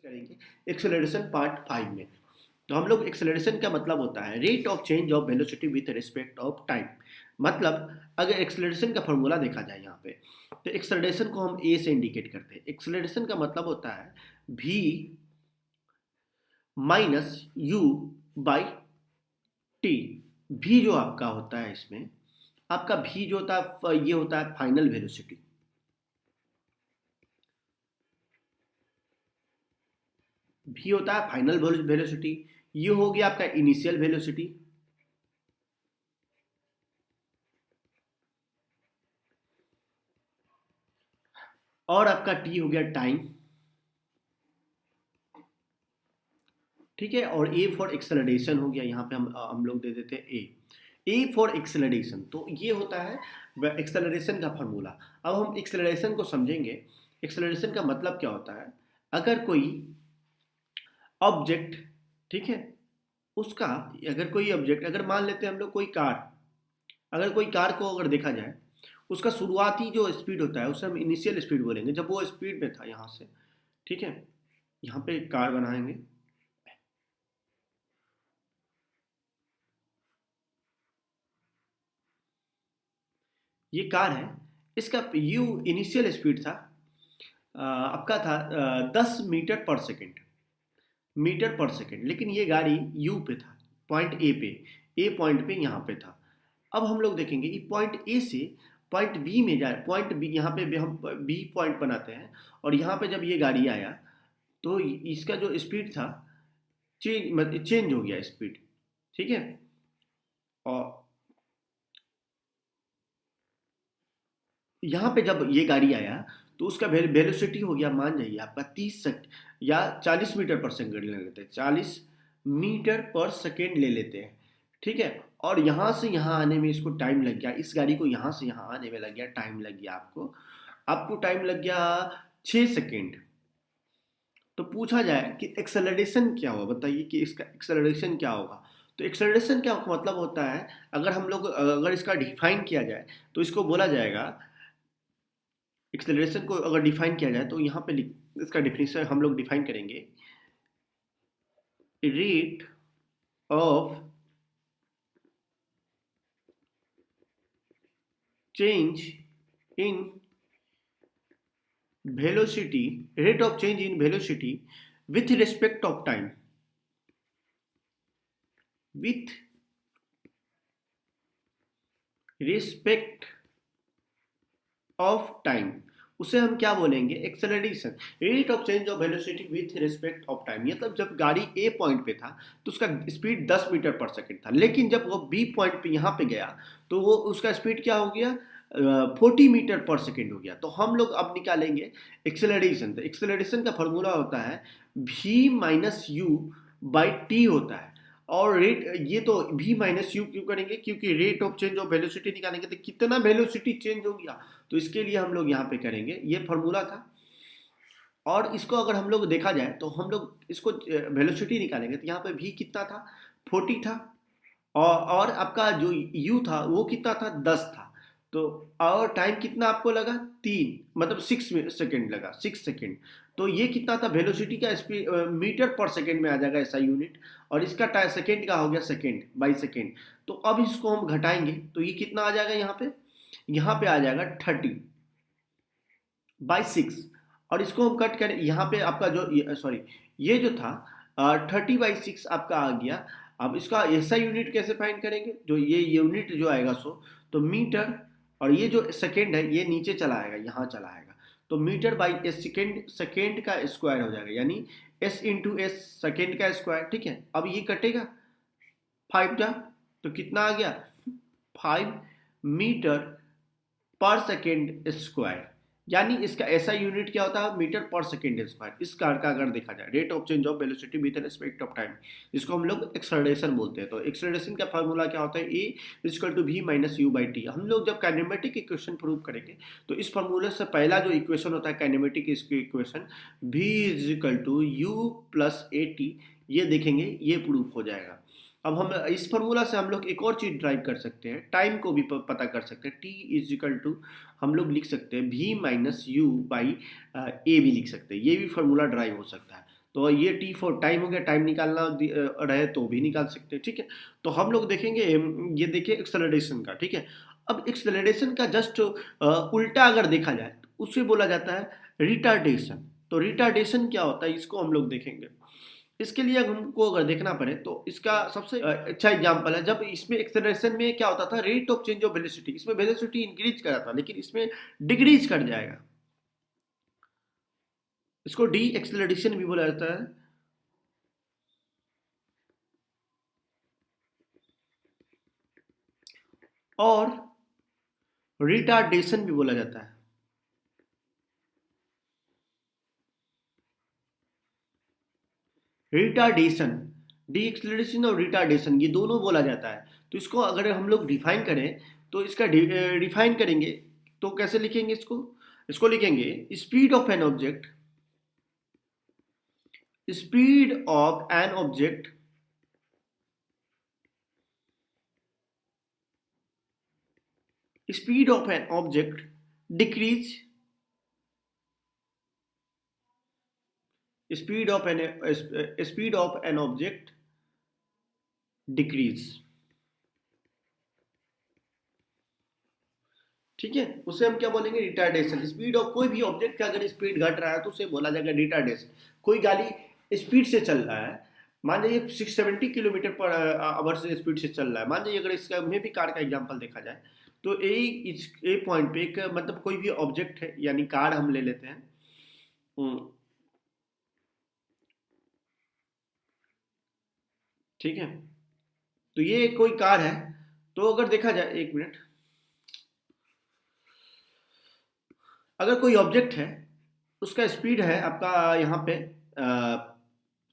करेंगे acceleration part 5 में। तो हम लोग एक्सेलरेशन का मतलब होता है rate of change of velocity with respect of time. मतलब अगर एक्सेलरेशन का फॉर्मूला देखा जाए यहाँ पे, तो एक्सेलरेशन को हम ए से इंडिकेट करते हैं। एक्सेलरेशन का मतलब होता है v minus u by T. v जो आपका होता है इसमें, आपका v जो होता है ये होता है फाइनल वेलोसिटी। v होता है फाइनल वेलोसिटी, ये हो गया आपका इनिशियल वेलोसिटी, और आपका t हो गया टाइम। ठीक है, और a फॉर एक्सेलरेशन हो गया, यहाँ पे हम लोग दे देते हैं ए फॉर एक्सेलरेशन। तो ये होता है एक्सेलरेशन का फार्मूला। अब हम एक्सेलरेशन को समझेंगे। एक्सेलरेशन का मतलब क्या होता है, अगर कोई ऑब्जेक्ट, ठीक है, उसका अगर कोई ऑब्जेक्ट, अगर मान लेते हैं हम लोग कोई कार, अगर कोई कार को अगर देखा जाए, उसका शुरुआती जो स्पीड होता है उसे हम इनिशियल स्पीड बोलेंगे, जब वो स्पीड में था यहाँ से। ठीक है, यहाँ पे एक कार बनाएंगे, ये कार है, इसका यू इनिशियल स्पीड था आपका था 10 मीटर पर सेकेंड, मीटर पर सेकेंड। लेकिन ये गाड़ी यू पे था, पॉइंट ए पे, ए पॉइंट पे यहाँ पे था। अब हम लोग देखेंगे कि पॉइंट ए से पॉइंट बी में जाए, पॉइंट बी यहाँ पे हम बी पॉइंट बनाते हैं, और यहाँ पे जब ये गाड़ी आया तो इसका जो स्पीड था चेंज हो गया स्पीड। ठीक है, और यहाँ पे जब ये गाड़ी आया तो उसका वेलोसिटी हो गया, मान जाइए आपका 30 या 40 मीटर पर सेकेंड ले लेते हैं, 40 मीटर पर सेकेंड ले लेते हैं। ठीक है, और यहाँ से यहाँ आने में इसको टाइम लग गया, इस गाड़ी को यहाँ से यहाँ आने में लग गया, टाइम लग गया आपको, आपको टाइम लग गया 6 सेकेंड। तो पूछा जाए कि एक्सेलरेशन क्या होगा, बताइए कि इसका एक्सेलरेशन क्या होगा। तो एक्सेलरेशन क्या मतलब होता है, अगर हम लोग अगर इसका डिफाइन किया जाए तो इसको बोला जाएगा, एक्सेलरेशन को अगर डिफाइन किया जाए तो यहाँ पे इसका डिफिनेशन हम लोग डिफाइन करेंगे, rate of change in velocity, rate of change in velocity with respect of time, with respect of time. उसे हम क्या बोलेंगे, acceleration, rate of change of velocity with respect of time. मतलब जब गाड़ी ए पॉइंट पे था तो उसका स्पीड 10 मीटर पर सेकंड था, लेकिन जब वो बी पॉइंट पे यहाँ पे गया तो वो उसका स्पीड क्या हो गया, 40 मीटर पर सेकंड हो गया। तो हम लोग अब निकालेंगे एक्सेलरेशन। तो एक्सेलरेशन का फॉर्मूला होता है v minus u by T होता है। और रेट, ये तो v माइनस यू क्यों करेंगे, क्योंकि rate of change of velocity निकालेंगे तो कितना वेलोसिटी चेंज हो गया, तो इसके लिए हम लोग यहाँ पे करेंगे, ये फॉर्मूला था। और इसको अगर हम लोग देखा जाए तो हम लोग इसको वेलोसिटी निकालेंगे तो यहाँ पे v कितना था, 40 था, और आपका जो u था वो कितना था, 10 था। तो और टाइम कितना आपको लगा, 3, मतलब 6 सेकेंड लगा, 6 सेकेंड। तो ये कितना था, वेलोसिटी का स्पीड मीटर पर सेकेंड में आ जाएगा ऐसा यूनिट, और इसका सेकेंड का हो गया सेकेंड बाई सेकेंड। तो अब इसको हम घटाएंगे तो ये कितना आ जाएगा, यहाँ पे आ जाएगा 30/6। और इसको हम कट करें, यहाँ पे आपका जो सॉरी ये जो था 30/6 आपका आ गया। अब इसका ऐसा यूनिट कैसे फाइंड करेंगे, जो ये यूनिट जो आएगा तो मीटर, और ये जो सेकेंड है ये नीचे चला आएगा, यहाँ चला आएगा, तो metre by s second, second का स्क्वायर हो जाएगा, यानी एस इंटू एस सेकेंड का स्क्वायर। ठीक है, अब ये कटेगा 5 का, तो कितना आ गया, 5 मीटर पर सेकेंड स्क्वायर। यानी इसका ऐसा यूनिट क्या होता है, मीटर पर सेकेंड स्क्वायर। इस कार का अगर देखा जाए, rate of change of velocity with respect of time, इसको हम लोग एक्सेलरेशन बोलते हैं। तो एक्सेलरेशन का फार्मूला क्या होता है, a equal to v minus u by t. हम लोग जब काइनेमेटिक इक्वेशन प्रूव करेंगे तो इस फार्मूले से पहला जो इक्वेशन होता है kinematic equation, v is equal to u plus a t, ये देखेंगे, ये प्रूफ हो जाएगा। अब हम इस फार्मूला से हम लोग एक और चीज ड्राइव कर सकते हैं, टाइम को भी पता कर सकते हैं। टी इज इक्वल टू हम लोग लिख सकते हैं v माइनस यू बाई ए भी लिख सकते हैं, ये भी फार्मूला ड्राइव हो सकता है। तो ये टी फॉर टाइम हो गया, टाइम निकालना रहे तो भी निकाल सकते हैं, ठीक है। तो हम लोग देखेंगे, ये देखिए एक्सेलरेशन का, ठीक है। अब एक्सेलरेशन का जस्ट उल्टा अगर देखा जाए तो उसे बोला जाता है रिटार्डेशन। तो रिटार्डेशन क्या होता है इसको हम लोग देखेंगे। इसके लिए अगर हमको अगर देखना पड़े तो इसका सबसे अच्छा एग्जांपल है, जब इसमें एक्सेलरेशन में क्या होता था, rate of change of velocity, इसमें वेलोसिटी इंक्रीज कर रहा था लेकिन इसमें डिक्रीज कर जाएगा, इसको डी एक्सेलरेशन भी बोला जाता है। और रिटार्डेशन भी बोला जाता है। रिटार्डेशन, डी एक्सेलरेशन और रिटार्डेशन ये दोनों बोला जाता है। तो इसको अगर हम लोग डिफाइन करें तो इसका डिफाइन करेंगे तो कैसे लिखेंगे इसको, इसको लिखेंगे speed of an object, speed of an object speed of an object decrease, speed of an object decrease, ठीक है। उसे हम क्या बोलेंगे, रिटार्डेशन। स्पीड ऑफ कोई भी ऑब्जेक्ट का अगर स्पीड घट रहा है तो उसे बोला जाएगा रिटार्डेशन। कोई गाड़ी स्पीड से चल रहा है, मान लीजिए 670 किलोमीटर पर आवर से स्पीड से चल रहा है, मान लीजिए अगर इसका में भी कार का एग्जांपल देखा जाए तो ए पॉइंट पे एक मतलब कोई भी ऑब्जेक्ट है, यानी कार हम ले लेते हैं। ठीक है, तो ये कोई कार है। तो अगर देखा जाए, एक मिनट, अगर कोई ऑब्जेक्ट है उसका स्पीड है आपका यहाँ पे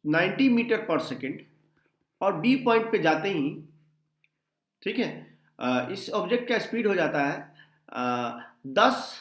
90 मीटर पर सेकेंड और बी पॉइंट पे जाते ही, ठीक है, इस ऑब्जेक्ट का स्पीड हो जाता है 10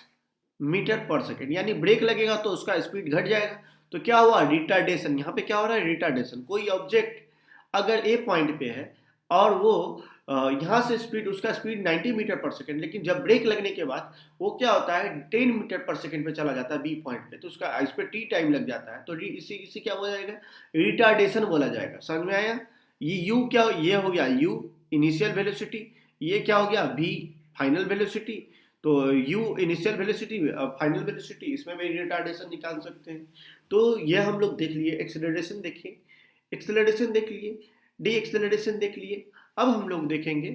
मीटर पर सेकेंड, यानी ब्रेक लगेगा तो उसका स्पीड घट जाएगा। तो क्या हुआ, रिटार्डेशन। यहाँ पे क्या हो रहा है, रिटार्डेशन। कोई ऑब्जेक्ट अगर ए पॉइंट पे है और वो यहाँ से स्पीड, उसका स्पीड 90 मीटर पर सेकेंड, लेकिन जब ब्रेक लगने के बाद वो क्या होता है 10 मीटर पर सेकेंड पे चला जाता है बी पॉइंट पे, तो उसका इस पे टी टाइम लग जाता है। तो इसी इसी क्या बोला जाएगा, रिटार्डेशन बोला जाएगा। समझ में आया। ये यू क्या, ये हो गया यू इनिशियल वेलोसिटी, ये क्या हो गया v फाइनल वेलोसिटी। तो u initial velocity, final velocity, इसमें भी रिटार्डेशन निकाल सकते हैं। तो ये हम लोग देख लिए, एक्सेलरेशन देखिए, एक्सेलरेशन देख लिए, डी एक्सेलरेशन देख लिए। अब हम लोग देखेंगे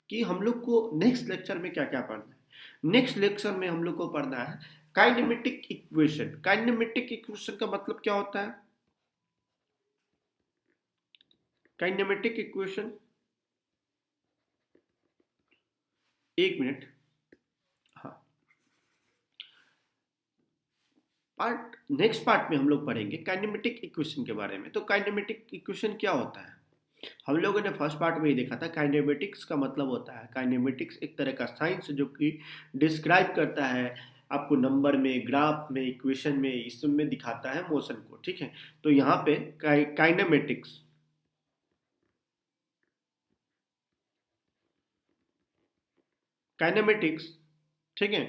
कि हम लोग को नेक्स्ट लेक्चर में क्या क्या पढ़ना है। नेक्स्ट लेक्चर में हम लोग को पढ़ना है काइनेमेटिक इक्वेशन। काइनेमेटिक इक्वेशन का मतलब क्या होता है, काइनेमेटिक इक्वेशन, एक मिनट, हाँ, नेक्स्ट पार्ट में हम लोग पढ़ेंगे काइनेमेटिक इक्वेशन के बारे में। तो काइनेमेटिक इक्वेशन क्या होता है, हम लोगों ने फर्स्ट पार्ट में ही देखा था। काइनेमेटिक्स का मतलब होता है, काइनेमेटिक्स एक तरह का साइंस जो कि डिस्क्राइब करता है आपको नंबर में, ग्राफ में, इक्वेशन में, इसमें दिखाता है मोशन को, ठीक है। तो यहाँ पे काइनेमेटिक्स, काइनेमेटिक्स, ठीक है,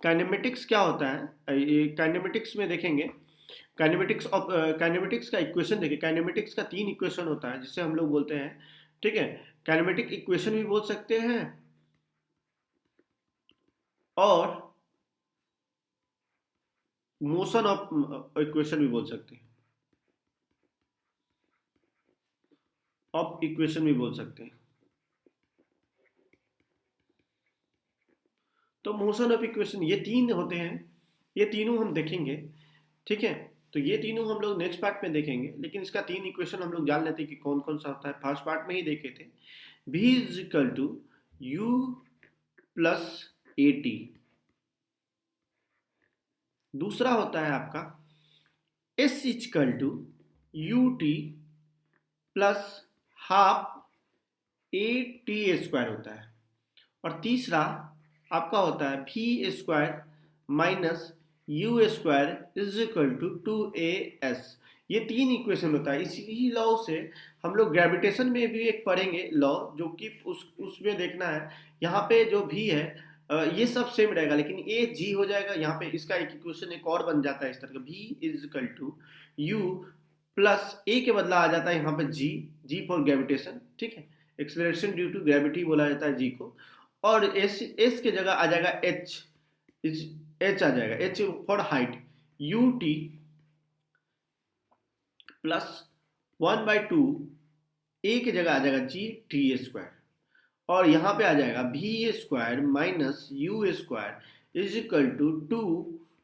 काइनेमेटिक्स क्या होता है, ये काइनेमेटिक्स में देखेंगे। काइनेमेटिक्स ऑफ काइनेमेटिक्स का इक्वेशन देखिए, काइनेमेटिक्स का 3 इक्वेशन होता है जिसे हम लोग बोलते हैं, ठीक है, काइनेमेटिक इक्वेशन भी बोल सकते हैं और मोशन ऑफ इक्वेशन भी बोल सकते हैं, ऑफ इक्वेशन भी बोल सकते हैं। तो मोशन ऑफ इक्वेशन ये 3 होते हैं, ये तीनों हम देखेंगे, ठीक है। तो ये तीनों हम लोग नेक्स्ट पार्ट में देखेंगे, लेकिन इसका 3 इक्वेशन हम लोग जान लेते हैं कि कौन कौन सा होता है, फर्स्ट पार्ट में ही देखे थे। v is equal to u plus a t, दूसरा होता है आपका s equal to u t plus half a t square होता है, और तीसरा आपका होता है v square minus u square is equal to 2as। ये 3 इक्वेशन होता है। इसी लॉ से हम लोग ग्रेविटेशन में भी एक पढ़ेंगे लॉ, जो कि उसमें देखना है यहाँ पे जो v है ये सब सेम रहेगा, लेकिन ए जी हो जाएगा यहाँ पे। इसका एक इक्वेशन एक और बन जाता है इस तरह का, v is equal to u plus a के बदला आ जाता है यहाँ पे जी, जी फॉर ग्रेविटेशन, ठीक है, एक्सेलरेशन ड्यू टू ग्रेविटी बोला जाता है जी को। और एस एस के जगह आ जाएगा एच, एच आ जाएगा, H for height, you t plus 1/2 ए की जगह आ जाएगा जी टी स्क्वायर, और यहाँ पे आ जाएगा v square minus u square is equal to 2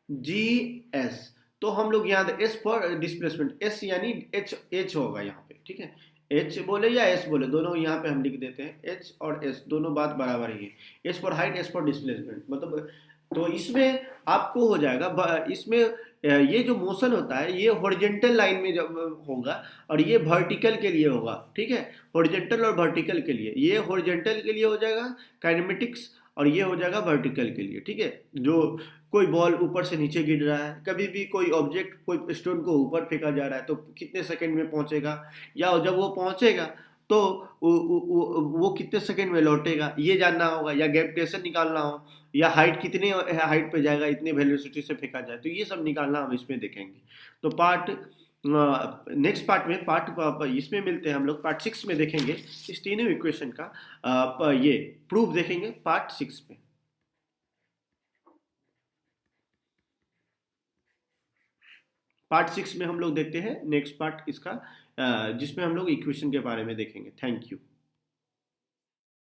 GS। तो हम लोग यहाँ एस फॉर डिस्प्लेसमेंट, एस यानी एच, एच होगा यहाँ पे, ठीक है, एच बोले या एस बोले, दोनों यहाँ पे हम लिख देते हैं, एच और एस दोनों बात बराबर ही है, S for height S for displacement मतलब। तो इसमें आपको हो जाएगा, इसमें ये जो मोशन होता है ये हॉरिजॉन्टल लाइन में जब होगा और ये वर्टिकल के लिए होगा, ठीक है, हॉरिजॉन्टल और वर्टिकल के लिए, ये हॉरिजॉन्टल के लिए हो जाएगा काइनेमेटिक्स, और ये हो जाएगा वर्टिकल के लिए, ठीक है। जो कोई बॉल ऊपर से नीचे गिर रहा है, कभी भी कोई ऑब्जेक्ट, कोई स्टोन को ऊपर फेंका जा रहा है तो कितने सेकंड में पहुंचेगा, या जब वो पहुंचेगा तो वो कितने सेकंड में लौटेगा, ये जानना होगा, या ग्रेविटेशन निकालना हो, या हाइट कितने हाइट पे जाएगा इतने वेलोसिटी से फेंका जाए, तो ये सब निकालना हम इसमें देखेंगे। तो पार्ट नेक्स्ट पार्ट में, पार्ट इसमें मिलते हैं हम लोग, पार्ट 6 में देखेंगे इस तीनों इक्वेशन का ये प्रूफ देखेंगे पार्ट 6 में। पार्ट 6 में हम लोग देखते हैं नेक्स्ट पार्ट इसका, जिसमें हम लोग इक्वेशन के बारे में देखेंगे। Thank you.